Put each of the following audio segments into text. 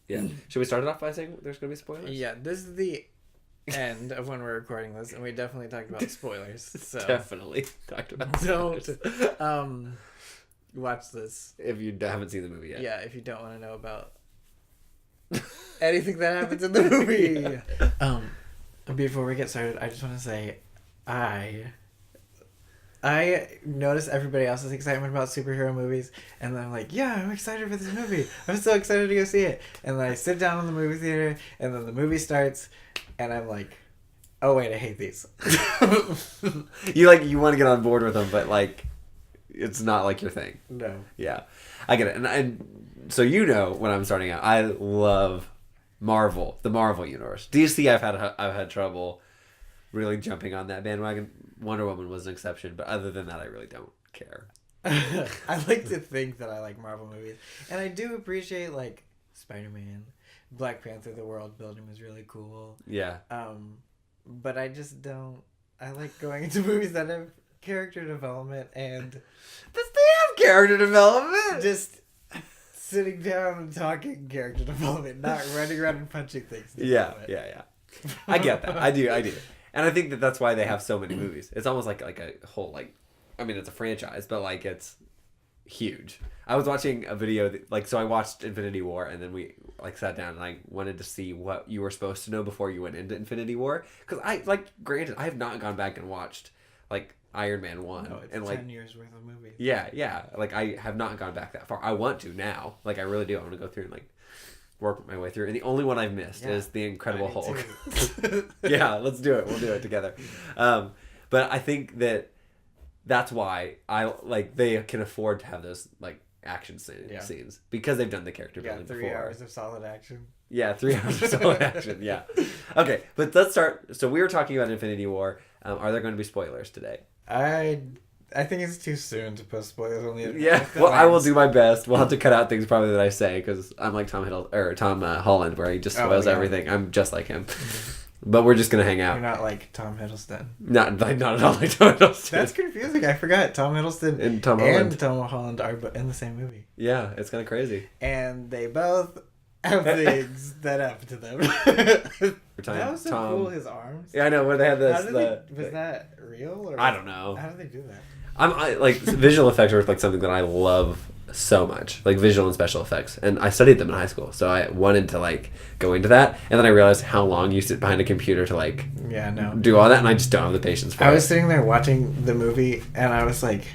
Yeah. Should we start it off by saying there's going to be spoilers? Yeah, this is the end of when we're recording this, and we definitely talked about spoilers. So Definitely talked about don't spoilers. watch this. If you haven't seen the movie yet. Yeah, if you don't want to know about anything that happens in the movie. Yeah. Before we get started, I just want to say, I notice everybody else's excitement about superhero movies, and then I'm like, yeah, I'm excited for this movie. I'm so excited to go see it. And then I sit down in the movie theater, and then the movie starts, and I'm like, oh wait, I hate these. You want to get on board with them, but it's not like your thing. No. Yeah, I get it. And so when I'm starting out, I love Marvel, the Marvel universe. DC, I've had trouble really jumping on that bandwagon. Wonder Woman was an exception, but other than that, I really don't care. I like to think that I like Marvel movies, and I do appreciate Spider-Man, Black Panther. The world building was really cool. Yeah. But I just don't. I like going into movies that have character development and Does they have character development? just sitting down and talking character development, not running around and punching things. Yeah. I get that. I do. And I think that's why they have so many movies. It's almost like a whole it's a franchise, but it's huge. I was watching a video so I watched Infinity War, and then we sat down and I wanted to see what you were supposed to know before you went into Infinity War, because granted, I have not gone back and watched Iron Man 1. No, it's and 10 years worth of movies. Yeah. I have not gone back that far. I want to now. I really do. I want to go through and work my way through. And the only one I've missed is the Incredible Hulk. Yeah, let's do it. We'll do it together. But I think that's why they can afford to have those action scenes, because they've done the character building before. 3 hours of solid action. Yeah, 3 hours of solid action. Yeah. Okay, but let's start. So we were talking about Infinity War. Are there going to be spoilers today? I think it's too soon to post spoilers on the Yeah, well, I will do my best. We'll have to cut out things probably that I say, because I'm like Tom Holland, where he just spoils everything. I'm just like him. But we're just gonna hang out. You're not like Tom Hiddleston. Not at all like Tom Hiddleston. That's confusing. I forgot Tom Hiddleston and Tom Holland are in the same movie. Yeah, it's kind of crazy. And they both have things that happen to them. That was so cool. His arms. Yeah, I know. Where they had this. Was that real? Or I don't know. How did they do that? Visual effects are something that I love so much, visual and special effects, and I studied them in high school, so I wanted to go into that, and then I realized how long you sit behind a computer to do all that, and I just don't have the patience for it. I was sitting there watching the movie, and I was like,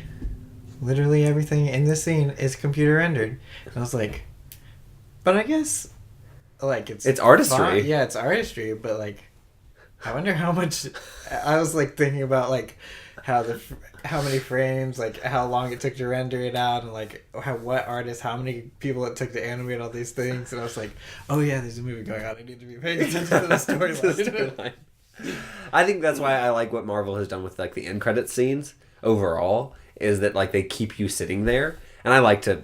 literally everything in this scene is computer rendered, and I was like, but I guess it's artistry. Fun. Yeah, it's artistry, but I wonder how much. I was thinking about how many frames, how long it took to render it out, and what artists, how many people it took to animate all these things, and I was like, oh yeah, there's a movie going on. I need to be paying attention to the storyline. I think that's why I like what Marvel has done with the end credit scenes overall, is that they keep you sitting there, and I like to.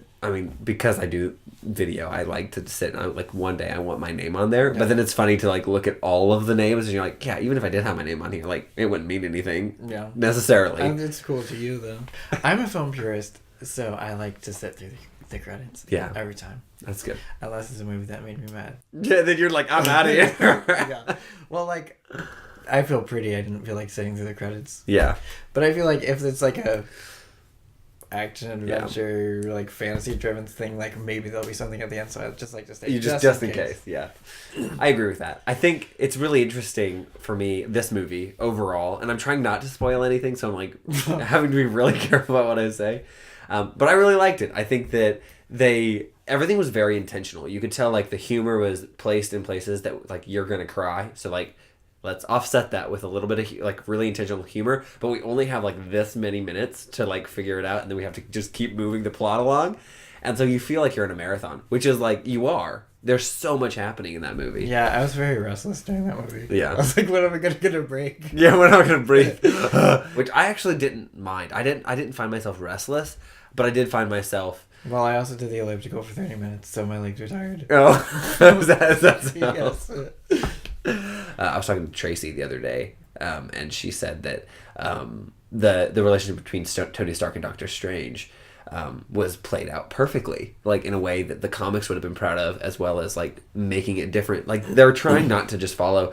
Because I do video, I like to sit and one day I want my name on there. Yeah. But then it's funny to look at all of the names, and you're like, yeah, even if I did have my name on here, it wouldn't mean anything. Yeah. Necessarily. It's cool to you though. I'm a film purist, so I like to sit through the credits. Yeah. Every time. That's good. Unless it's a movie that made me mad. Yeah, then you're like, I'm out of here. Yeah. Well, I feel pretty. I didn't feel like sitting through the credits. Yeah. But I feel if it's a action adventure fantasy driven thing, maybe there'll be something at the end, so I just like to stay just in case. Yeah. I agree with that. I think it's really interesting for me, this movie overall, and I'm trying not to spoil anything, so I'm having to be really careful about what I say, but I really liked it. I think that everything was very intentional. You could tell the humor was placed in places that you're gonna cry, so let's offset that with a little bit of really intentional humor, but we only have this many minutes to figure it out, and then we have to just keep moving the plot along, and so you feel you're in a marathon, which is you are. There's so much happening in that movie. Yeah, I was very restless during that movie. Yeah, I was like, when am I gonna get a break? Yeah, when am I gonna breathe? Which I actually didn't mind. I didn't find myself restless, but I did find myself. Well, I also did the elliptical for 30 minutes, so my legs were tired. Oh, is that so? Yes. I was talking to Tracy the other day, and she said that the relationship between Tony Stark and Doctor Strange was played out perfectly, like in a way that the comics would have been proud of, as well as like making it different. Like they're trying not to just follow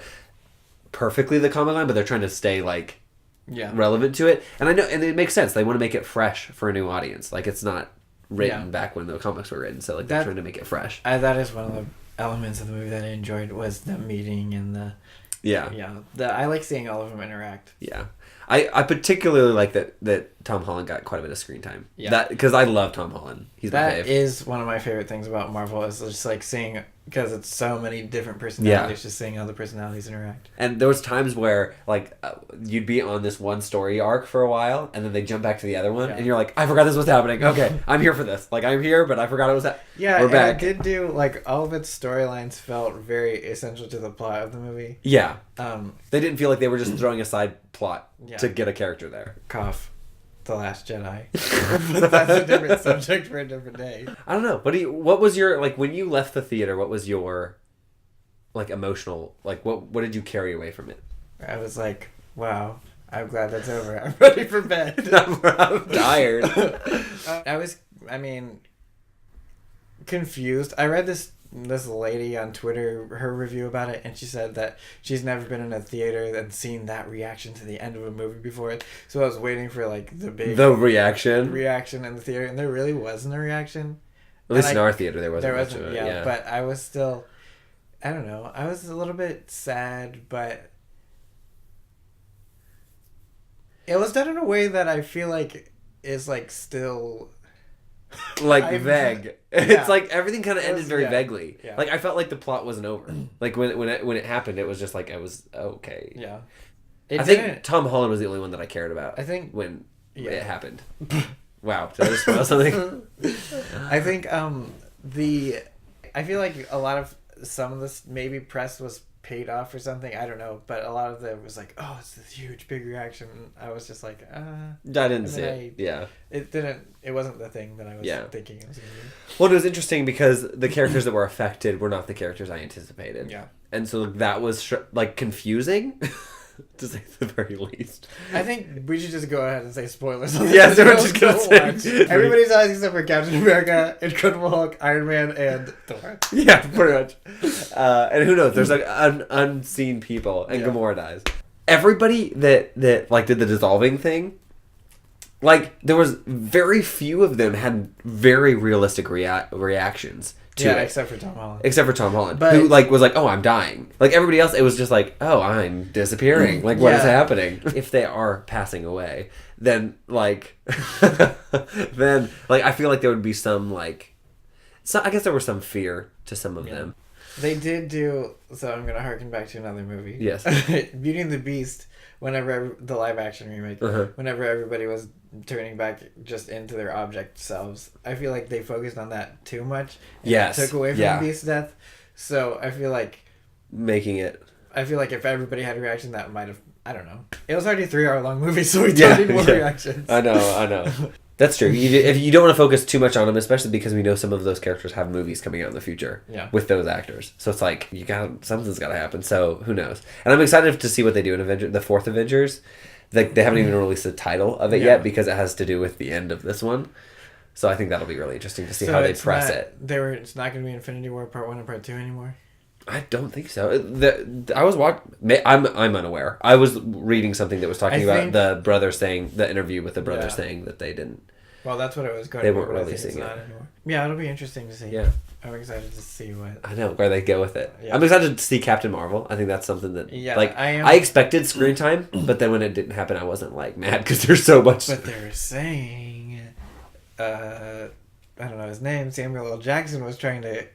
perfectly the comic line, but they're trying to stay like relevant to it. And I know, and it makes sense. They want to make it fresh for a new audience. Like it's not written back when the comics were written, so like they're trying to make it fresh. That is one of the elements of the movie that I enjoyed, was the meeting and the I like seeing all of them interact. Yeah. I particularly like that Tom Holland got quite a bit of screen time. Yeah. That, because I love Tom Holland. He's my fave. That is one of my favorite things about Marvel, is just like seeing, because it's so many different personalities, just seeing how the personalities interact. And there was times where like you'd be on this one story arc for a while, and then they jump back to the other one, and you're like, I forgot this was happening. Okay, I'm here for this. Like I'm here, but I forgot it was that. Yeah, we're back. It did do, like, all of its storylines felt very essential to the plot of the movie. Yeah. They didn't feel like they were just throwing a side plot to get a character there. Cough. The Last Jedi. But that's a different subject for a different day. I don't know. What was your, like, when you left the theater, what was your, like, emotional, like, what did you carry away from it? I was like, wow, I'm glad that's over. I'm ready for bed. I'm tired. Confused. I read this lady on Twitter, her review about it, and she said that she's never been in a theater and seen that reaction to the end of a movie before. So I was waiting for like the reaction in the theater, and there really wasn't a reaction. At least in our theater there wasn't. There wasn't, yeah. But I was still, I don't know, I was a little bit sad, but it was done in a way that I feel like is like still like vague. It's like everything kind of ended very vaguely. Yeah. Like I felt like the plot wasn't over. Like when it happened, it was just like, I was okay. Yeah. I think Tom Holland was the only one that I cared about. I think when it happened. Wow, did I just spoil something? I think I feel like a lot of some of this maybe press was paid off or something. I don't know, but a lot of it was like, oh, it's this huge big reaction. I was just like, I didn't see it. Yeah, it wasn't the thing that I was thinking it was gonna be. Well, it was interesting because the characters that were affected were not the characters I anticipated. Yeah, and so that was like confusing. To say the very least. I think we should just go ahead and say spoilers. Yeah, so we're just gonna say everybody's eyes except for Captain America, Incredible Hulk, Iron Man, and Thor. Yeah, pretty much. And who knows? There's like unseen people, and Gamora dies. Everybody that like did the dissolving thing, like there was very few of them had very realistic reactions. Except for Tom Holland. But, who like was like, oh, I'm dying. Like everybody else, it was just like, oh, I'm disappearing. Like what is happening? If they are passing away, then like, I feel like there would be some like, I guess there was some fear to some of them. They did do. So I'm gonna harken back to another movie. Yes, Beauty and the Beast. Whenever the live action remake, whenever everybody was turning back just into their object selves, I feel like they focused on that too much. And took away from Beast's death. So I feel like if everybody had a reaction, that might have. I don't know. It was already a 3-hour long movie, so we don't need more reactions. I know. That's true. If you don't want to focus too much on them, especially because we know some of those characters have movies coming out in the future with those actors. So it's like something's got to happen. So who knows? And I'm excited to see what they do in the fourth Avengers. Like they haven't even released the title of it yet because it has to do with the end of this one. So I think that'll be really interesting to see how they press it. It's not going to be Infinity War Part 1 and Part 2 anymore. I don't think so. I was I'm unaware. I was reading something that was talking about the brother saying the interview with the brother saying that they didn't. Well, that's what I was going. They weren't releasing it anymore. Yeah, it'll be interesting to see. Yeah, I'm excited to see where they go with it. Yeah. I'm excited to see Captain Marvel. I think that's something that I expected screen time, but then when it didn't happen, I wasn't like mad because there's so much. But they were saying, I don't know his name. Samuel L. Jackson was trying to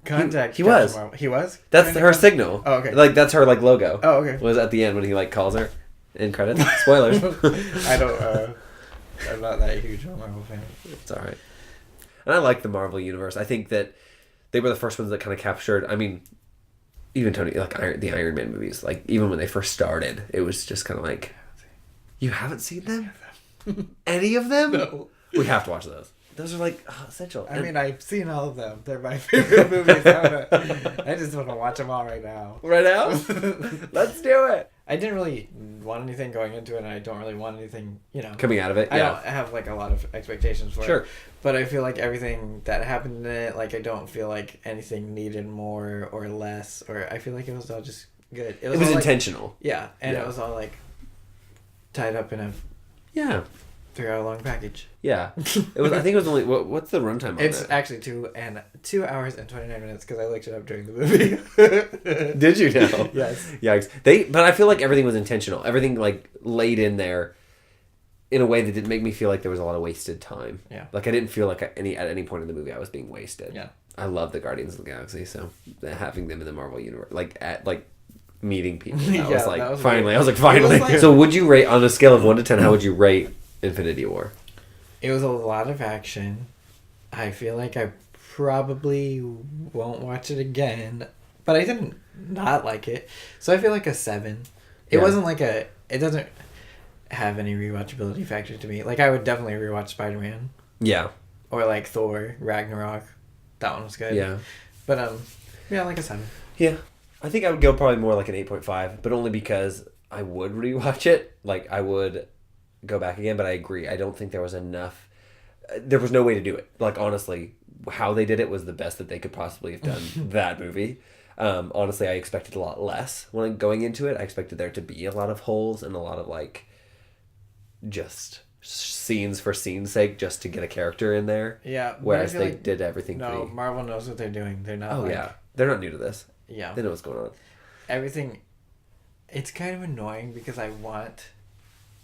contact. He was. Marvel. He was. That's her signal. Oh, okay. Like that's her like logo. Oh, okay. Was at the end when he like calls her in credits. Spoilers. I don't. I'm not that huge of a Marvel fan. It's all right. And I like the Marvel universe. I think that they were the first ones that kind of captured. I mean, even Tony, like the Iron Man movies. Like even when they first started, it was just kind of like, you haven't seen them? Any of them? No. We have to watch those. Those are like essential. I mean, I've seen all of them. They're my favorite movies. I just want to watch them all right now. Right now? Let's do it. I didn't really want anything going into it, and I don't really want anything, coming out of it. I Yeah. don't have like a lot of expectations for Sure. it. But I feel like everything that happened in it, like I don't feel like anything needed more or less, or I feel like it was all just good. It was all, like, intentional. yeah, and Yeah. it was all like tied up in a Yeah. 3-hour-long package. Yeah. It was. I think it was only. What's the runtime on It's it? actually 2 hours and 29 minutes because I looked it up during the movie. Did you know? Yes. Yikes. But I feel like everything was intentional. Everything like laid in there in a way that didn't make me feel like there was a lot of wasted time. Yeah. Like I didn't feel like at any point in the movie I was being wasted. Yeah. I love the Guardians of the Galaxy, so having them in the Marvel universe, meeting people, that Yeah, was like that was finally. weird. I was like finally. It was like- So would you rate on a scale of 1 to 10? How would you rate Infinity War? It was a lot of action. I feel like I probably won't watch it again, but I didn't not like it. So I feel like a 7. It Yeah. wasn't like it doesn't have any rewatchability factor to me. Like I would definitely rewatch Spider-Man Yeah. or like Thor, Ragnarok. That one was good. Yeah. But yeah, like a 7. Yeah. I think I would go probably more like an 8.5, but only because I would rewatch it. Like I would go back again, but I agree. I don't think there was enough. There was no way to do it. Like honestly, how they did it was the best that they could possibly have done that movie. Honestly, I expected a lot less when going into it. I expected there to be a lot of holes and a lot of like just scenes for scene's sake just to get a character in there. Yeah. but I Whereas feel they like, did everything no, pretty... Marvel knows what they're doing. They're not. Oh like, yeah. They're not new to this. Yeah. They know what's going on. Everything. It's kind of annoying because I want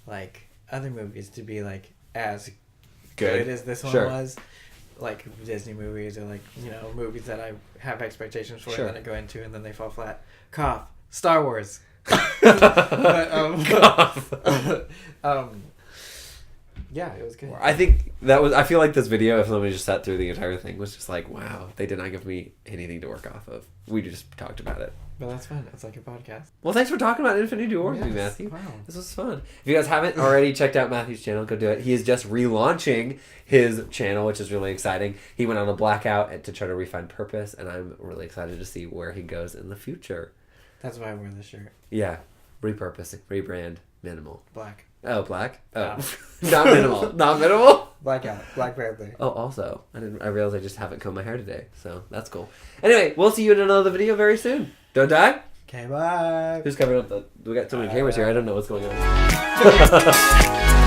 like other movies to be like as good as this one Sure. was, like Disney movies or like movies that I have expectations for Sure. and then I go into and then they fall flat. Cough. Star Wars. But, yeah, it was good. I think that was... I feel like this video, if somebody just sat through the entire thing, was just like, wow, they did not give me anything to work off of. We just talked about it. But that's fun. It's like a podcast. Well, thanks for talking about Infinity War with me, Yes. Matthew. Wow. This was fun. If you guys haven't already checked out Matthew's channel, go do it. He is just relaunching his channel, which is really exciting. He went on a blackout to try to refine purpose, and I'm really excited to see where he goes in the future. That's why I wear this shirt. Yeah. Repurposing. Rebrand. Minimal. Black. Oh, black? Oh. No. Not minimal. Not minimal? Blackout. Black Panther. Oh, also, I realized I just haven't combed my hair today, so that's cool. Anyway, we'll see you in another video very soon. Don't die. Okay, bye. Who's covering up the... We got so many cameras here, I don't know what's going on.